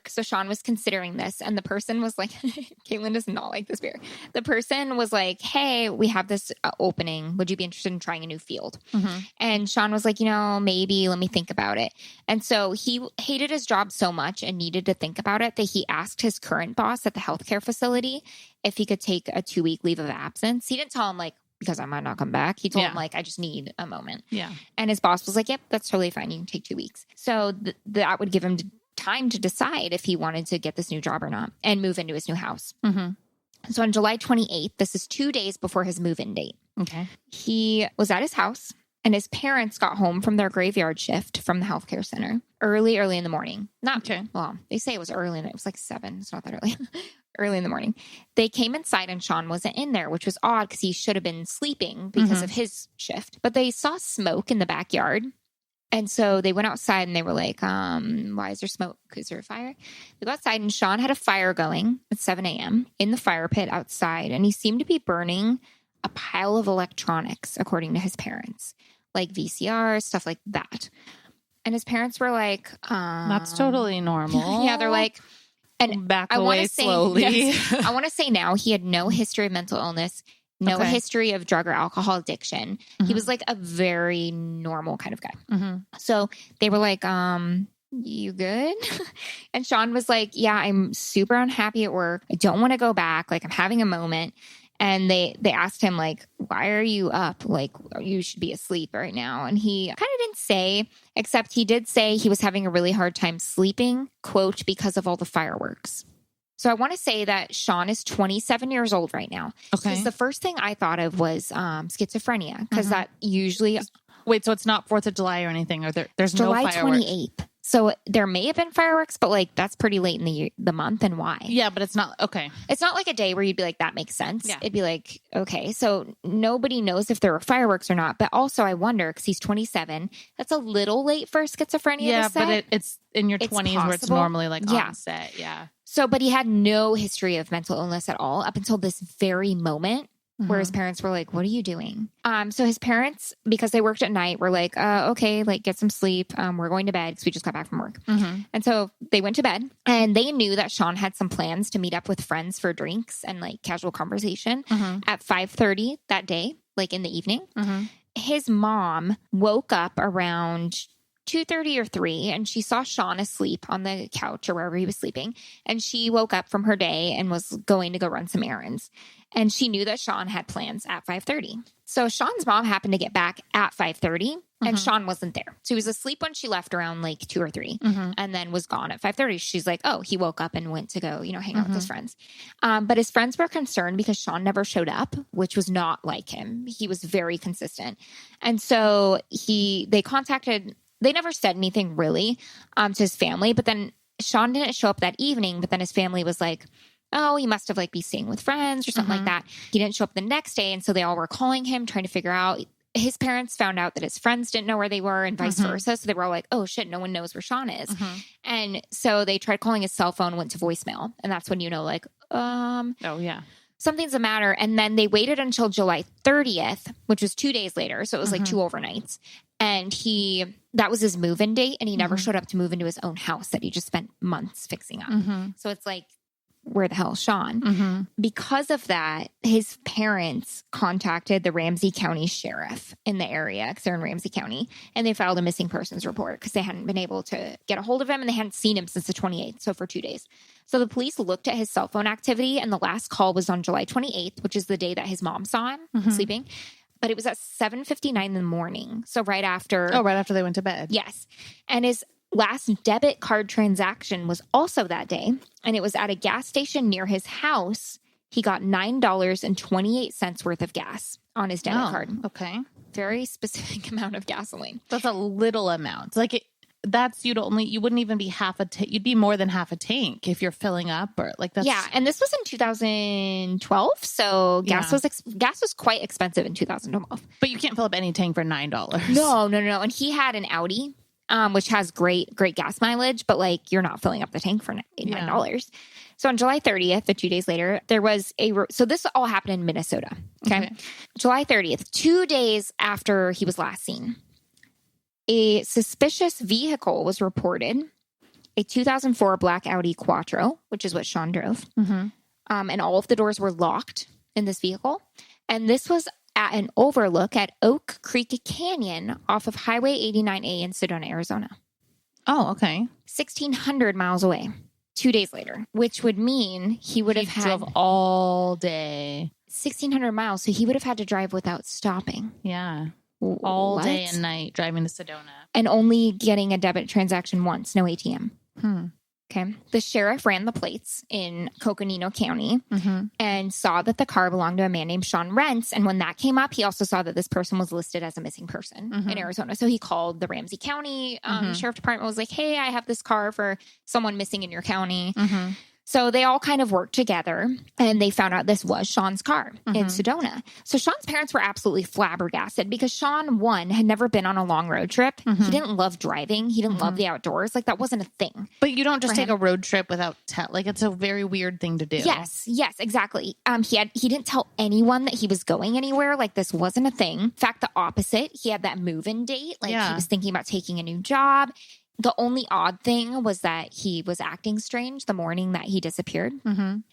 So Shaun was considering this, and the person was like, Caitlin does not like this beer. The person was like, hey, we have this opening. Would you be interested in trying a new field? And Shaun was like, maybe, let me think about it. And so he hated his job so much and needed to think about it that he asked his current boss at the healthcare facility if he could take a 2-week leave of absence. He didn't tell him like, because I might not come back. He told him like, I just need a moment. Yeah. And his boss was like, yep, that's totally fine. You can take 2 weeks. So that would give him time to decide if he wanted to get this new job or not and move into his new house. So on July 28th, this is 2 days before his move-in date. Okay. He was at his house and his parents got home from their graveyard shift from the healthcare center early in the morning. Well, they say it was early and it was like 7. It's not that early. Early in the morning. They came inside and Shaun wasn't in there, which was odd because he should have been sleeping because of his shift. But they saw smoke in the backyard. And so they went outside and they were like, why is there smoke? Is there a fire? They go outside and Shaun had a fire going at 7 a.m. in the fire pit outside. And he seemed to be burning a pile of electronics, according to his parents, like VCR, stuff like that. And his parents were like, that's totally normal. Yeah, they're like, and back away slowly. Yes, I want to say now he had no history of mental illness, no history of drug or alcohol addiction. He was like a very normal kind of guy. So they were like, you good? And Shaun was like, yeah, I'm super unhappy at work. I don't want to go back. Like I'm having a moment. And they asked him like, why are you up? Like you should be asleep right now. And he kind of didn't say, except he did say he was having a really hard time sleeping, quote, because of all the fireworks. So I want to say that Shaun is 27 years old right now. Okay. Because the first thing I thought of was schizophrenia, because that usually... Wait, so it's not 4th of July or anything? Or there's July no fireworks? 28th. So there may have been fireworks, but like that's pretty late in the month. And why? Yeah, but it's not... Okay. It's not like a day where you'd be like, that makes sense. Yeah. It'd be like, okay. So nobody knows if there were fireworks or not. But also I wonder, because he's 27, that's a little late for schizophrenia. Yeah, but it's in your 20s where it's normally like onset. Yeah. So, but he had no history of mental illness at all up until this very moment where his parents were like, what are you doing? So his parents, because they worked at night, were like, okay, like get some sleep. We're going to bed because we just got back from work. And so they went to bed and they knew that Shaun had some plans to meet up with friends for drinks and like casual conversation at 5:30 that day, like in the evening. His mom woke up around 2:30 or 3, and she saw Shaun asleep on the couch or wherever he was sleeping. And she woke up from her day and was going to go run some errands. And she knew that Shaun had plans at 5:30. So Shaun's mom happened to get back at 5:30 and Shaun wasn't there. So he was asleep when she left around like 2 or 3 and then was gone at 5:30. She's like, oh, he woke up and went to go, hang out with his friends. But his friends were concerned because Shaun never showed up, which was not like him. He was very consistent. And so they never said anything really to his family, but then Shaun didn't show up that evening, but then his family was like, oh, he must have like be staying with friends or something like that. He didn't show up the next day. And so they all were calling him, trying to figure out. His parents found out that his friends didn't know where they were and vice versa. So they were all like, oh shit, no one knows where Shaun is. And so they tried calling his cell phone, went to voicemail. And that's when oh yeah, something's the matter. And then they waited until July 30th, which was 2 days later. So it was like 2 overnights. And that was his move-in date. And he never showed up to move into his own house that he just spent months fixing up. So it's like, where the hell is Shaun? Because of that, his parents contacted the Ramsey County Sheriff in the area, because they're in Ramsey County, and they filed a missing persons report because they hadn't been able to get a hold of him and they hadn't seen him since the 28th, so for 2 days. So the police looked at his cell phone activity, and the last call was on July 28th, which is the day that his mom saw him sleeping. But it was at 7:59 in the morning, so right after... Oh, right after they went to bed. Yes. And his last debit card transaction was also that day, and it was at a gas station near his house. He got $9.28 worth of gas on his debit card. Okay. Very specific amount of gasoline. That's a little amount. Like you wouldn't even be half a tank. You'd be more than half a tank if you're filling up or like that's. Yeah. And this was in 2012. So gas was quite expensive in 2012. But you can't fill up any tank for $9. No. And he had an Audi, which has great gas mileage, but like you're not filling up the tank for $9. Yeah. So on July 30th, 2 days later, there was so this all happened in Minnesota. Okay. July 30th, 2 days after he was last seen, a suspicious vehicle was reported. a 2004 black Audi Quattro, which is what Shaun drove. And all of the doors were locked in this vehicle. And this was at an overlook at Oak Creek Canyon off of Highway 89A in Sedona, Arizona. Oh, okay. 1,600 miles away. 2 days later, which would mean he would have drove all day. 1,600 miles. So he would have had to drive without stopping. Yeah. All day and night driving to Sedona. And only getting a debit transaction once, no ATM. Okay. The sheriff ran the plates in Coconino County and saw that the car belonged to a man named Shaun Rentz. And when that came up, he also saw that this person was listed as a missing person in Arizona. So he called the Ramsey County Sheriff Department, was like, hey, I have this car for someone missing in your county. So they all kind of worked together and they found out this was Shaun's car in Sedona. So Shaun's parents were absolutely flabbergasted because Shaun, one, had never been on a long road trip. He didn't love driving. He didn't love the outdoors. Like that wasn't a thing. But you don't just take a road trip without like it's a very weird thing to do. Yes, exactly. He didn't tell anyone that he was going anywhere. Like this wasn't a thing. In fact, the opposite. He had that move-in date. Like he was thinking about taking a new job. The only odd thing was that he was acting strange the morning that he disappeared.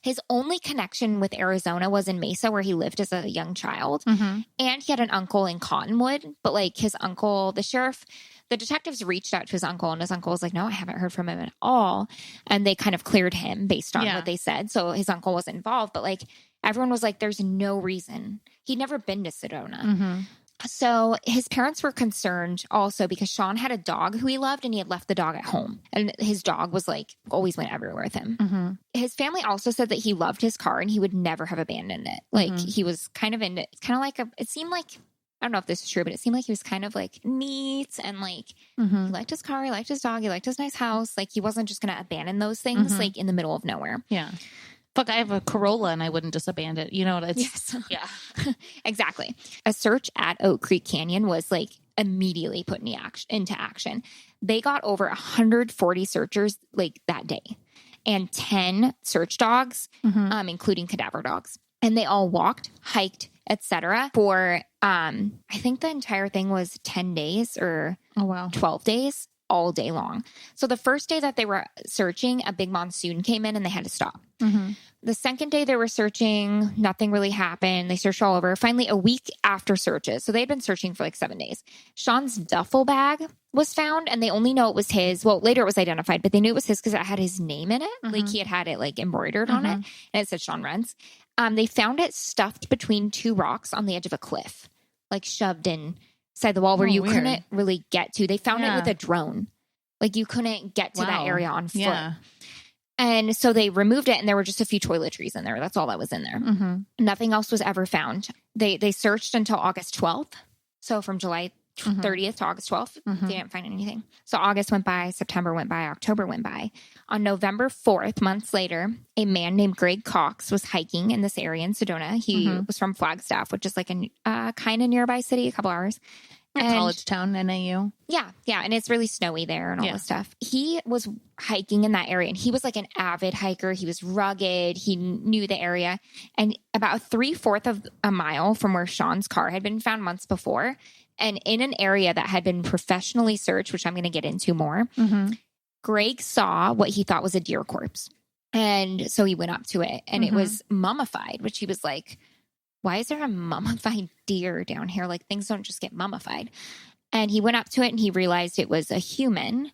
His only connection with Arizona was in Mesa, where he lived as a young child. And he had an uncle in Cottonwood. But like his uncle, the detectives reached out to his uncle, and his uncle was like, no, I haven't heard from him at all. And they kind of cleared him based on what they said. So his uncle wasn't involved. But like everyone was like, there's no reason. He'd never been to Sedona. So his parents were concerned also because Shaun had a dog who he loved and he had left the dog at home. And his dog was like, always went everywhere with him. His family also said that he loved his car and he would never have abandoned it. Like he was kind of into, it's kind of like it seemed like, I don't know if this is true, but it seemed like he was kind of like neat and like he liked his car, he liked his dog, he liked his nice house. Like he wasn't just going to abandon those things like in the middle of nowhere. Yeah. Fuck, I have a Corolla and I wouldn't just abandon it. You know what it's... Yes. Yeah. Exactly. A search at Oak Creek Canyon was like immediately put into action. They got over 140 searchers like that day and 10 search dogs, including cadaver dogs. And they all walked, hiked, etc. for, I think the entire thing was 10 days or 12 days, all day long. So the first day that they were searching, a big monsoon came in and they had to stop. The second day they were searching, nothing really happened. They searched all over. Finally, a week after searches, so they had been searching for like 7 days, Shaun's duffel bag was found and they only know it was his. Well, later it was identified, but they knew it was his because it had his name in it. Like he had it like embroidered on it and it said Shaun Rentz. They found it stuffed between two rocks on the edge of a cliff, like shoved inside the wall where you couldn't really get to. They found it with a drone. Like you couldn't get to that area on foot. Yeah. And so they removed it and there were just a few toiletries in there. That's all that was in there. Nothing else was ever found. They searched until August 12th. So from July 30th to August 12th, they didn't find anything. So August went by, September went by, October went by. On November 4th, months later, a man named Greg Cox was hiking in this area in Sedona. He was from Flagstaff, which is like a kind of nearby city, a couple hours. College town, NAU. Yeah. And it's really snowy there and all this stuff. He was hiking in that area and he was like an avid hiker. He was rugged. He knew the area. And about 3/4 of a mile from where Shaun's car had been found months before, and in an area that had been professionally searched, which I'm going to get into more, Greg saw what he thought was a deer corpse. And so he went up to it and it was mummified, which he was like, why is there a mummified deer down here? Like things don't just get mummified. And he went up to it and he realized it was a human.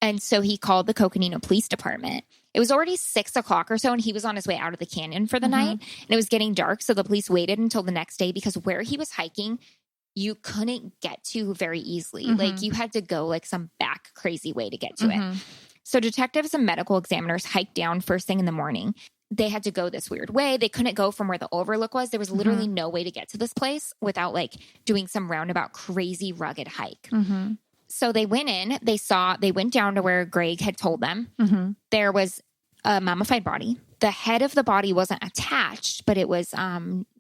And so he called the Coconino Police Department. It was already 6 o'clock or so and he was on his way out of the canyon for the night. And it was getting dark. So the police waited until the next day because where he was hiking, you couldn't get to very easily. Like you had to go like some back crazy way to get to it. So detectives and medical examiners hiked down first thing in the morning. They had to go this weird way. They couldn't go from where the overlook was. There was literally no way to get to this place without like doing some roundabout crazy rugged hike. So they went in, they went down to where Greg had told them. There was a mummified body. The head of the body wasn't attached, but it was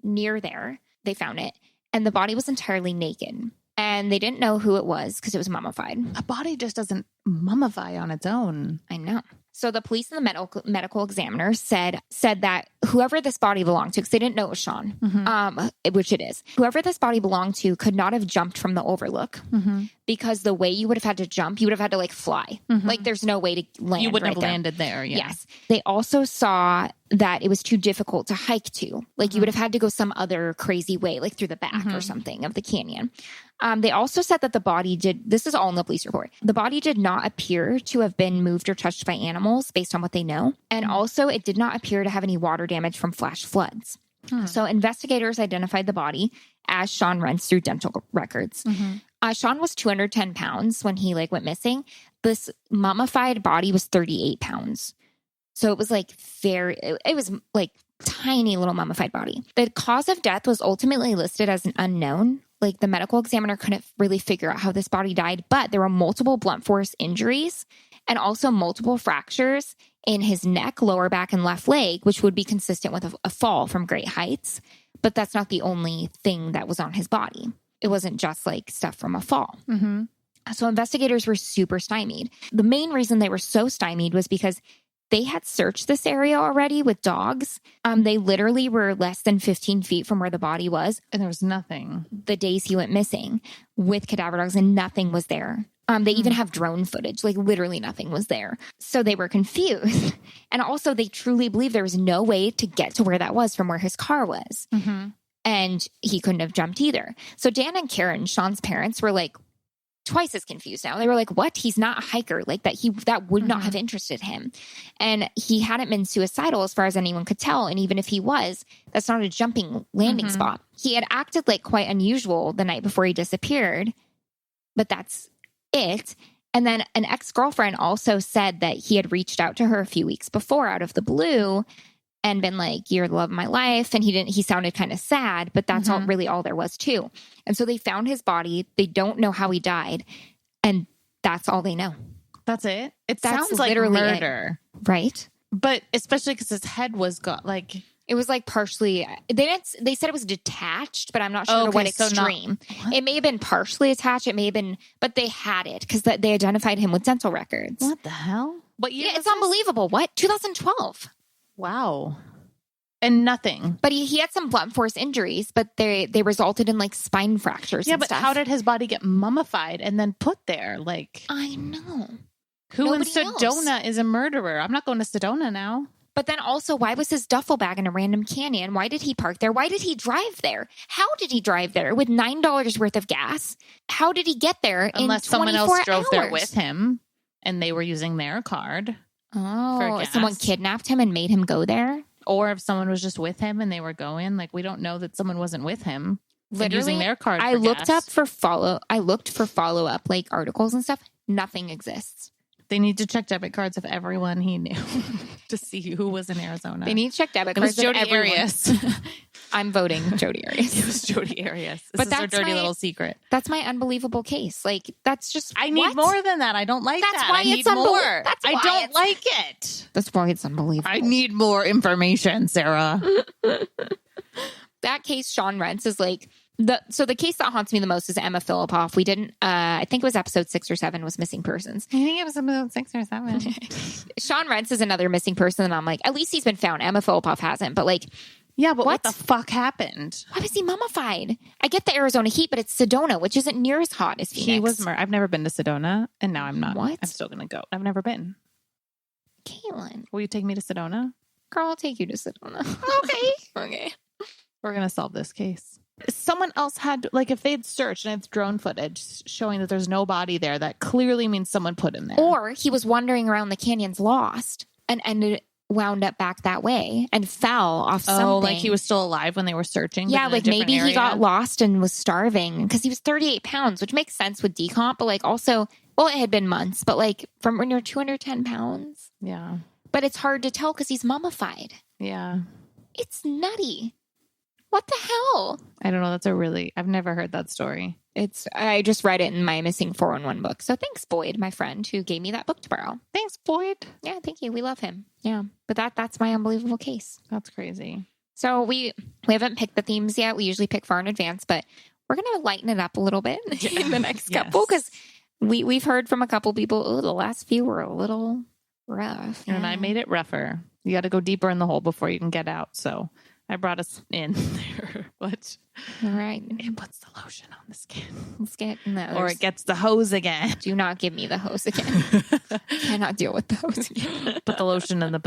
near there. They found it. And the body was entirely naked. And they didn't know who it was because it was mummified. A body just doesn't mummify on its own. I know. So the police and the medical examiner said that whoever this body belonged to, because they didn't know it was Shaun, which it is. Whoever this body belonged to could not have jumped from the overlook because the way you would have had to jump, you would have had to like fly. Like there's no way to land. You wouldn't right have there. landed there. Yeah. Yes. They also saw that it was too difficult to hike to. Like you would have had to go some other crazy way, like through the back or something of the canyon. They also said that the body this is all in the police report. The body did not appear to have been moved or touched by animals based on what they know. And also it did not appear to have any water damage from flash floods. So investigators identified the body as Shaun Rentz through dental records. Shaun was 210 pounds when he like went missing. This mummified body was 38 pounds. So it was like it was like tiny little mummified body. The cause of death was ultimately listed as an unknown. Like the medical examiner couldn't really figure out how this body died, but there were multiple blunt force injuries and also multiple fractures in his neck, lower back, and left leg, which would be consistent with a fall from great heights. But that's not the only thing that was on his body. It wasn't just like stuff from a fall. So investigators were super stymied. The main reason they were so stymied was because they had searched this area already with dogs. They literally were less than 15 feet from where the body was. And there was nothing. The days he went missing with cadaver dogs, and nothing was there. They even have drone footage, like literally nothing was there. So they were confused. And also they truly believe there was no way to get to where that was from where his car was. And he couldn't have jumped either. So Dan and Karen, Shaun's parents, were like twice as confused now. They were like, what? He's not a hiker. Like that would not have interested him. And he hadn't been suicidal as far as anyone could tell. And even if he was, that's not a jumping landing spot. He had acted like quite unusual the night before he disappeared, but that's it. And then an ex-girlfriend also said that he had reached out to her a few weeks before out of the blue and been like, you're the love of my life. And he sounded kind of sad, but that's really all there was too. And so they found his body. They don't know how he died. And that's all they know. That's it? That's sounds like literally murder. Right? But especially because his head was gone. Like it was like partially, they said it was detached, but I'm not sure to what extreme. It may have been partially attached. It may have been, but they had it because they identified him with dental records. What the hell? What year? Yeah, it's unbelievable. What? 2012. Wow. And nothing. But he had some blunt force injuries, but they resulted in like spine fractures and stuff. How did his body get mummified and then put there? Like, I know. Who in Sedona is a murderer? I'm not going to Sedona now. But then also, why was his duffel bag in a random canyon? Why did he park there? Why did he drive there? How did he drive there with $9 worth of gas? How did he get there Unless in 24 someone else drove hours? there with him and they were using their card. Oh, someone kidnapped him and made him go there? Or if someone was just with him and they were going, like we don't know that someone wasn't with him. Literally, using their card. I looked for follow up like articles and stuff. Nothing exists. They need to check debit cards of everyone he knew to see who was in Arizona. They need to check debit cards. It was Jodi Arias. I'm voting Jodi Arias. It was Jodi Arias. This is our dirty little secret. That's my unbelievable case. Like that's just I need more than that. I don't like that. That's why it's more. I don't like it. That's why it's unbelievable. I need more information, Sarah. That case, Shaun Rentz, is like the case that haunts me the most is Emma Filipoff. We didn't, I think it was episode 6 or 7 was missing persons. I think it was episode 6 or 7. Shaun Rentz is another missing person. And I'm like, at least he's been found. Emma Filipoff hasn't, but like, yeah, but what the fuck happened? Why was he mummified? I get the Arizona heat, but it's Sedona, which isn't near as hot as Phoenix. He was I've never been to Sedona and now I'm not. What? I'm still going to go. I've never been. Caitlin. Will you take me to Sedona? Girl, I'll take you to Sedona. Okay. Okay. We're going to solve this case. Someone else had, like, if they'd searched and it's drone footage showing that there's no body there, that clearly means someone put him there. Or he was wandering around the canyons lost and wound up back that way and fell off something. Oh, like he was still alive when they were searching? Yeah, like maybe he got lost and was starving because he was 38 pounds, which makes sense with decomp, but like also, well, it had been months, but like from when you're 210 pounds. Yeah. But it's hard to tell because he's mummified. Yeah. It's nutty. What the hell? I don't know. I've never heard that story. I just read it in my Missing 411 book. So thanks, Boyd, my friend, who gave me that book to borrow. Thanks, Boyd. Yeah, thank you. We love him. Yeah. But that's my unbelievable case. That's crazy. So we haven't picked the themes yet. We usually pick far in advance, but we're going to lighten it up a little bit in the next couple because we've heard from a couple people, the last few were a little rough. And I made it rougher. You got to go deeper in the hole before you can get out. So I brought us in there. What? All right. It puts the lotion on the skin. Let's get in the Or it gets the hose again. Do not give me the hose again. Cannot deal with the hose again. Put the lotion in the